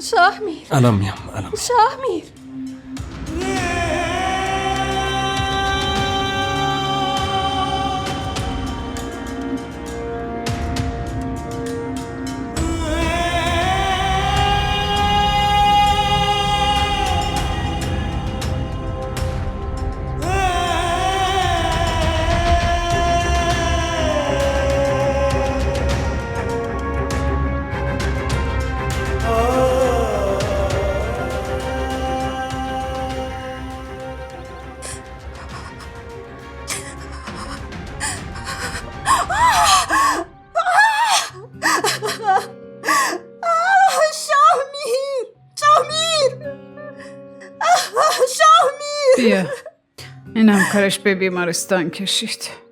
شاهمیر الان میام. شاهمیر بیا اینم کارش به بیمارستان کشید.